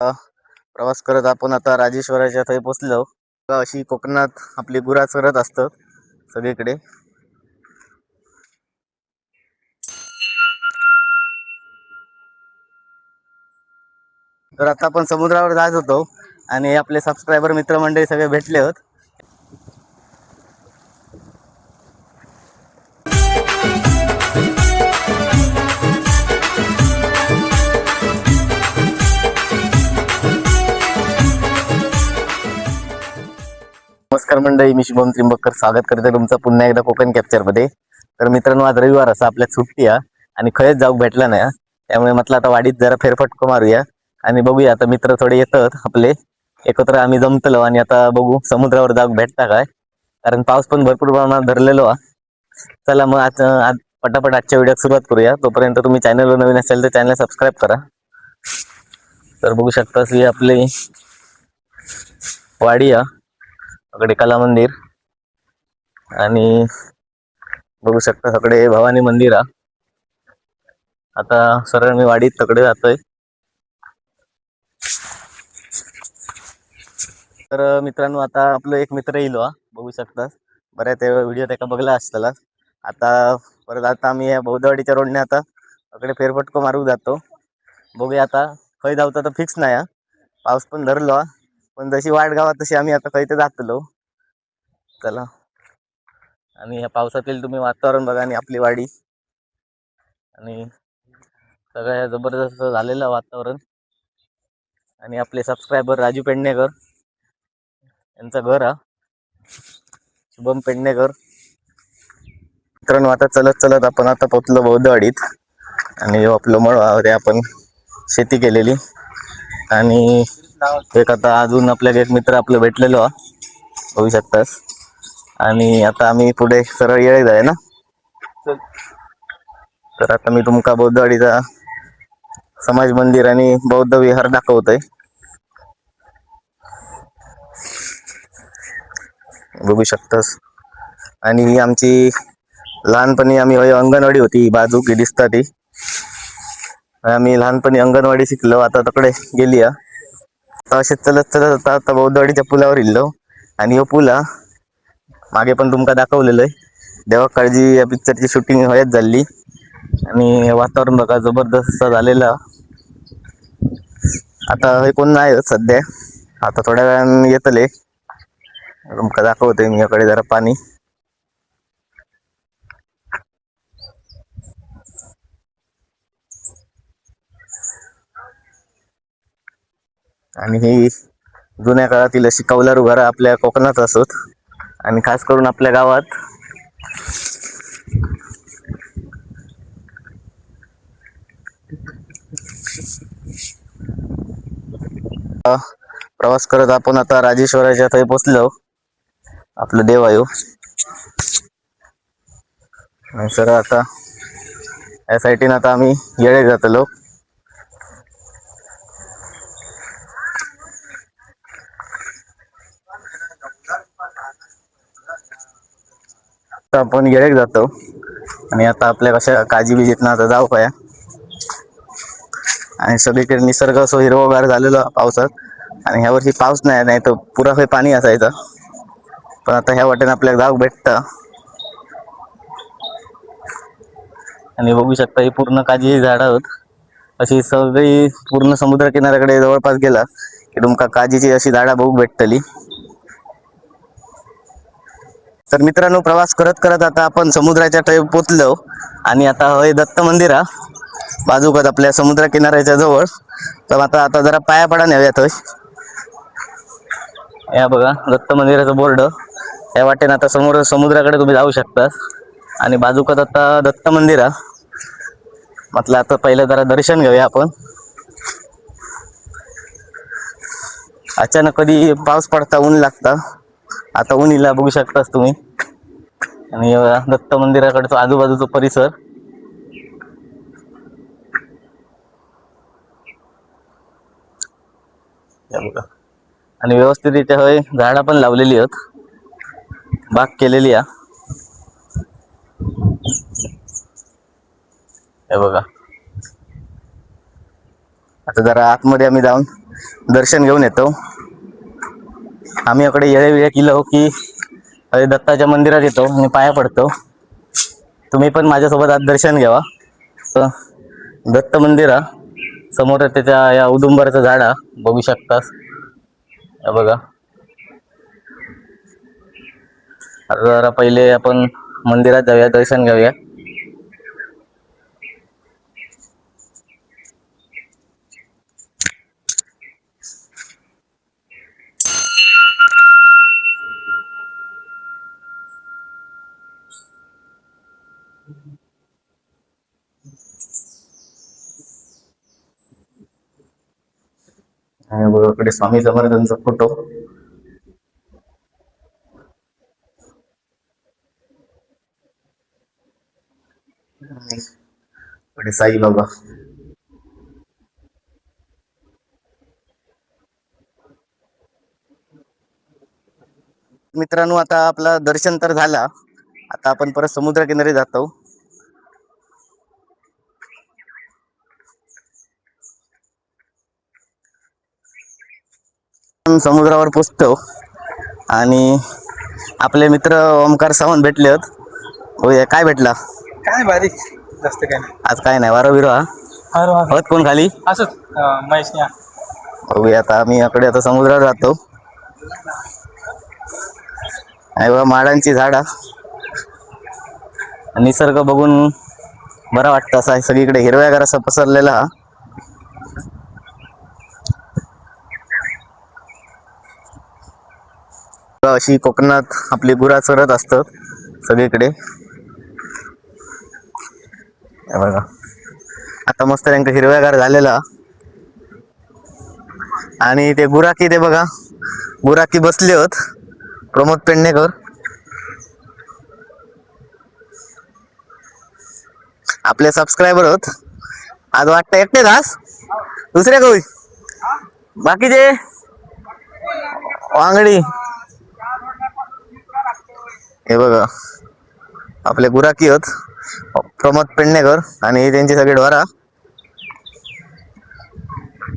प्रवास करत आपण आता राजेश्वराच्या थंय पोचलो. अशी कोकणात आपली गुरा चरत असतात सगळीकडे. तर आता आपण समुद्रावर जात होतो आणि आपले सबस्क्रायबर मित्रमंडळी सगळे भेटले होत. नमस्कार मंडळी, मी शुभम त्रिंबककर स्वागत करते तुमचं पुन्हा एकदा कोकण कॅप्चर मध्ये. तर मित्रांनो, आज रविवार असा आपल्यात सुट्टी आहे आणि खयच जाऊ भेटला नाही. त्यामुळे म्हटलं आता वाडीत जरा फेरफटको मारूया आणि बघूया. आता मित्र थोडे येतात आपले एकत्र, आम्ही जमतलो आणि आता बघू समुद्रावर जाऊ भेटता काय, कारण पाऊस पण भरपूर प्रमाणात धरलेलो आहे. चला मग आज पटापट आजच्या व्हिडिओत सुरुवात करूया. तोपर्यंत तुम्ही चॅनलवर नवीन असेल तर चॅनल सबस्क्राईब करा. तर बघू शकता ही आपली वाडी आहे, सगळे कला मंदिर आणि बघू शकता सगळे भवानी मंदिर आहे. आता सरळ मी वाडीत तकडे जातोय. तर मित्रांनो, आता आपलं एक मित्र येईल बघू शकता. बऱ्याच व्हिडिओ त्याका बघला असताना. आता परत आता आम्ही या बौद्धवाडीच्या रोडने आता सगळे फेरफटको मारू जातो. बघूया आता खय जाऊचा तर फिक्स नाही. पाऊस पण धरलो, पण जशी वाट गावात तशी आम्ही आता खय ते जातलो. चला, आणि या पावसातील तुम्ही वातावरण बघा आणि आपली वाडी आणि सगळ्या जबरदस्त झालेलं वातावरण. आणि आपले सबस्क्रायबर राजू पेडणेकर यांचं घर हा, शुभम पेडणेकर. मित्रांनो, आता चलत चलत आपण आता पोचलो बौद्धवाडीत आणि आपलं मळवावर आपण शेती केलेली. आणि एक आता अजून आपल्याला एक मित्र आपलं भेटलेलो होऊ शकतात. आणि आता आम्ही पुढे सरळ येळे जाय ना. तर आता मी तुमका बौद्धवाडीचा समाज मंदिर आणि बौद्ध विहार दाखवतोय. बघू शकतास. आणि ही आमची लहानपणी आम्ही अंगणवाडी होती बाजू की दिसता ती. आम्ही लहानपणी अंगणवाडी शिकलो, आता तकडे गेली. आता असे चलत चलत आता बौद्धवाडीच्या पुलावर इल्लो. आणि हो पुला मागे पण तुमका दाखवलेलं आहे. देवा काळजी या पिक्चरची शूटिंग व्हायच झाली आणि वातावरण बघा जबरदस्त झालेलं. आता हे कोण नाही सध्या, आता थोड्या वेळाने येतले. तुमका दाखवतोय मी याकडे जरा पाणी. आणि ही जुन्या काळातील अशी कौलारू घरं आपल्या कोकणात असत आणि खास करून आपल्या गावात. प्रवास करत आपण आता राजेश्वराच्या थंय पोचलो. आपलं देवायो सर, आता या साईडने आता आम्ही येळे जातलो. आपण येळेक जातो आणि आता आपल्या कशा काळजी बिजीत ना आता जाऊ पाया. आणि सगळीकडे निसर्ग असो हिरवगार झालेला पावसात. आणि ह्या वर्षी पाऊस नाही तर पुरा हे पाणी असायचं. पण आता ह्या वाटेने आपल्याला जाऊ भेटत. आणि बघू शकता ही पूर्ण काजी झाड आहोत. अशी सगळी पूर्ण समुद्र किनाऱ्याकडे जवळपास गेला की तुमका काजीची अशी झाडा बघू भेटतली. तर मित्रांनो, प्रवास करत करत आता आपण समुद्राच्या थंय पोचलो. आणि आता हे दत्त मंदिर हा बाजूकच आपल्या समुद्र किनाऱ्याच्या जवळ. तर आता आता जरा पाया पडा न्याव्यात. या बघा दत्त मंदिराचा बोर्ड. या वाटेने आता समोर समुद्राकडे तुम्ही जाऊ शकता. आणि बाजूकच आता दत्त मंदिर हा. म्हटलं आता पहिलं जरा दर्शन घेऊया आपण. अचानक कधी पाऊस पडता ऊन लागता. आता ऊन इला बघू शकतास तुम्ही. आणि दत्त मंदिराकडचा आजूबाजूचा परिसर. बघा, आणि व्यवस्थित होय झाडा पण लावलेली आहेत, बाग केलेली आहे. हे बघा, आता जरा आतमध्ये आम्ही जाऊन दर्शन घेऊन येतो. आम्ही इकडे येळे वेळ केलो की दत्ताच्या मंदिरात येतो आणि पाया पडतो. तुम्ही पण माझ्यासोबत आज दर्शन घ्यावा. तर दत्त मंदिर समोर त्याच्या या उदुंबराचं झाड बघू शकतास. बघा, आता जरा पहिले आपण मंदिरात जाऊया, दर्शन घेऊया. बघा, इकडे स्वामी समर्थांचा फोटो. इकडे साईबाबा. मित्रांनो, आता आपला दर्शन तर झाला. आता आपण परत समुद्रकिनारी जातो. समुद्रावर पोचतो आणि आपले मित्र ओमकार सावंत भेटले होत. होय, काय भेटला? काय बारीक जास्त काय नाही. आज काय नाही, वारा बिरा होत. कोण खाली? असंच महेश. बघूया आता. आम्ही इकडे आता समुद्रावर जातो. माडांची झाडा, निसर्ग बघून बरा वाटतं. असा आहे सगळीकडे हिरव्यागार असा पसरलेला. अशी कोकणात आपली गुरा चरत असतात सगळीकडे. बघा, आता मस्त त्यांना हिरव्यागार झालेला. आणि ते गुराकी, ते बघा गुराकी बसले होत. प्रमोद पेडणेकर आपले सबस्क्रायबर होत. आज वाटतं एकटे दास, दुसरे कोई बाकीचे वांगडी. हे बघा, आपले गुराकी होत प्रमोद पेडणेकर आणि त्यांची सगळे ढोरा.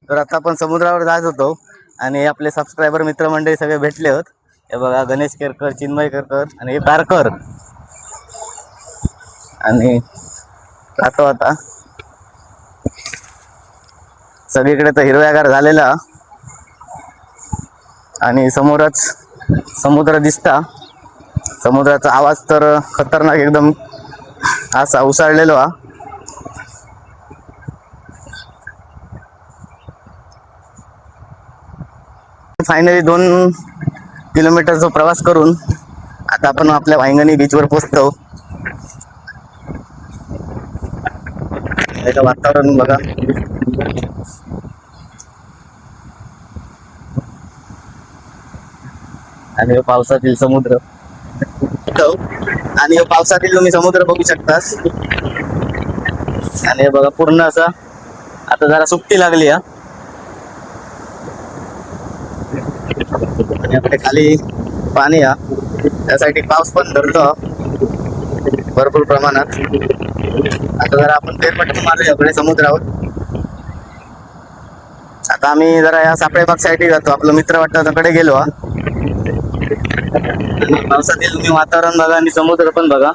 तर आता आपण समुद्रावर जात होतो आणि आपले सबस्क्रायबर मित्रमंडळी सगळे भेटले होत. हे बघा, गणेश केरकर, चिन्मय केरकर आणि हे तारकर. आणि जातो आता. सगळीकडे तर हिरव्यागार झालेला आणि समोरच समुद्र दिसता. समुद्राचा आवाज तर खतरनाक एकदम असा उसळलेला. फायनली 2 किलोमीटरचा प्रवास करून आता आपण आपल्या वांगणी बीचवर पोहोचतो. वातावरण बघा. आणि पावसातील समुद्र, आणि पावसातील तुम्ही समुद्र बघू शकतास. आणि बघा पूर्ण असा आता जरा सुट्टी लागली. आणि आपल्या खाली पाणी त्यासाठी पाऊस पण धरतो भरपूर प्रमाणात. आता जरा आपण फेरफटका मारूया इकडे समुद्रावर. आता आम्ही जरा या सापळेबाग साईडला जातो. आपलं मित्र वाटतं तिकडे गेलो. पावसातील तुम्ही वातावरण बघा आणि समुद्र पण बघा.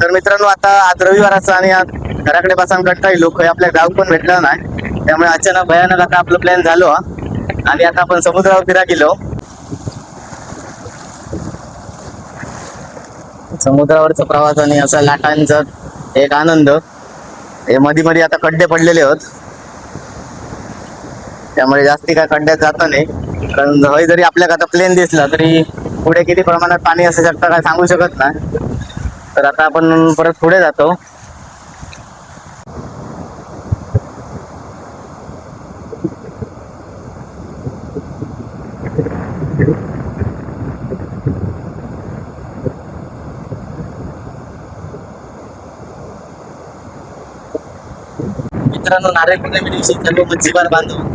तर मित्रांनो, आता आज रविवाराचा आणि आज घराकडे बसून कंटाळी लोक आपल्या गाव पण भेटला नाही. त्यामुळे अचानक भयानक आता आपलं प्लॅन झालो आणि आता आपण समुद्रावर फिरा गेलो. समुद्रावरचा प्रवास आणि असा लाटांचा एक आनंद. हे मध्ये मध्ये आता खड्डे पडलेले होत, त्यामुळे जास्ती काय खड्ड्यात जाता नाही. कारण हवाई जरी आपल्याला आता प्लेन दिसला तरी पुढे किती प्रमाणात पाणी असू शकतं काय सांगू शकत नाही. तर आता आपण परत पुढे जातो. मित्रांनो, नारळ पौर्णिमे दिवशी सर्व मच्छीमार बांधव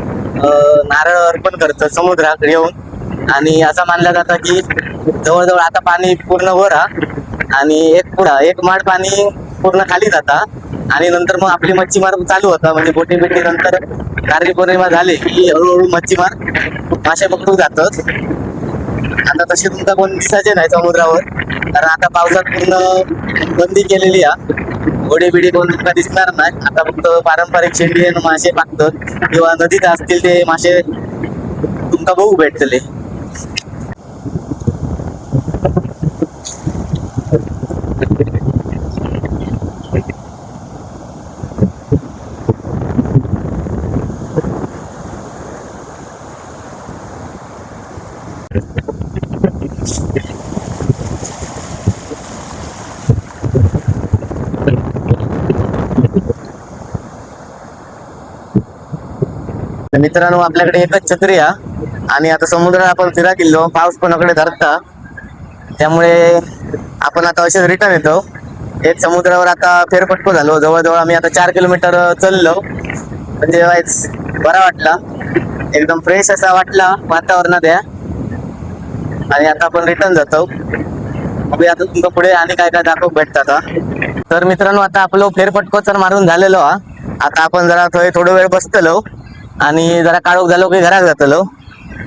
नारळ अर्पण करतात समुद्रात येऊन. आणि असं मानलं जातं की जवळजवळ आता पाणी पूर्ण वर आणि एक माड पाणी पूर्ण खाली जाता. आणि नंतर मग आपली मच्छीमार चालू होता. म्हणजे बोटी बिटी नंतर नारळी पौर्णिमा झाली की हळूहळू मच्छीमार मासे पकडू जातात. आता तसे तुमचा कोण दिसायचे नाही समुद्रावर, कारण आता पावसात पूर्ण बंदी केलेली आहे. घोडे बिडे कोण तुमका दिसणार नाही. आता फक्त पारंपरिक शेंडी मासे पाकतात किंवा नदीत असतील ते मासे तुमका बघू भेटतले. तर मित्रांनो, आपल्याकडे एकच छत्री आहे आणि आता समुद्रात आपण फिरा गेलो, पाऊस पण आपल्याकडे धरता, त्यामुळे आपण आता असेच रिटर्न येतो. एक समुद्रावर आता फेरफटको झालो. जवळजवळ आम्ही आता 4 किलोमीटर चाललो. म्हणजे बरा वाटला, एकदम फ्रेश असा वाटला वातावरणात या. आणि आता आपण रिटर्न जातो. बघूया आता तुमका पुढे आणि काय काय दाखवू भेटतात. तर मित्रांनो, आता आपलं फेरफटको तर मारून झालेलो हा. आता आपण जरा थोडं वेळ बसतलो आणि जरा काळोख झालो की घरात जातलो.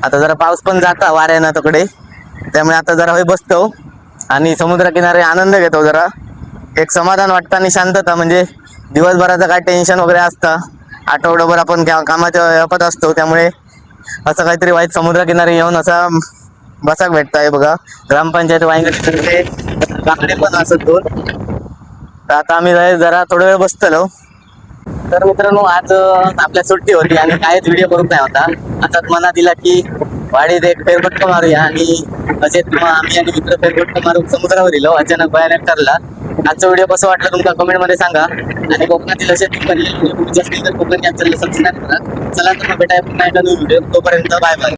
आता जरा पाऊस पण जाता वाऱ्यानं तकडे, त्यामुळे आता जरा होय बसतो आणि समुद्रकिनारे आनंद घेतो. जरा एक समाधान वाटतं आणि शांतता. म्हणजे दिवसभराचं काय टेन्शन वगैरे असतं, आठवडाभर आपण कामाच्या व्यापात असतो, त्यामुळे असं काहीतरी वाईट समुद्रकिनारी येऊन असा बसाक भेटताय. बघा, ग्रामपंचायत वांगडे बाकडे पण असत दोन. तर आता आम्ही जरा थोडा वेळ बसतलो. तर मित्रांनो, आज आपल्या सुट्टी होती आणि काहीच व्हिडिओ करून नाही होता. असाच मनात दिला की वाडीत एक फेरफटका मारूया आणि असे आम्ही आणि मित्र फेरफटका मारून समुद्रावर गेलो. अचानक भयानक ठरला. आजचा व्हिडिओ कसं वाटलं तुमका कमेंटमध्ये सांगा. आणि कोकणातील असे व्हिडिओ असतील तर कोकण कॅप्चरला सबस्क्राईब करा. चला तर मग भेटाय पुन्हा एका नवीन व्हिडिओ. तोपर्यंत बाय बाय.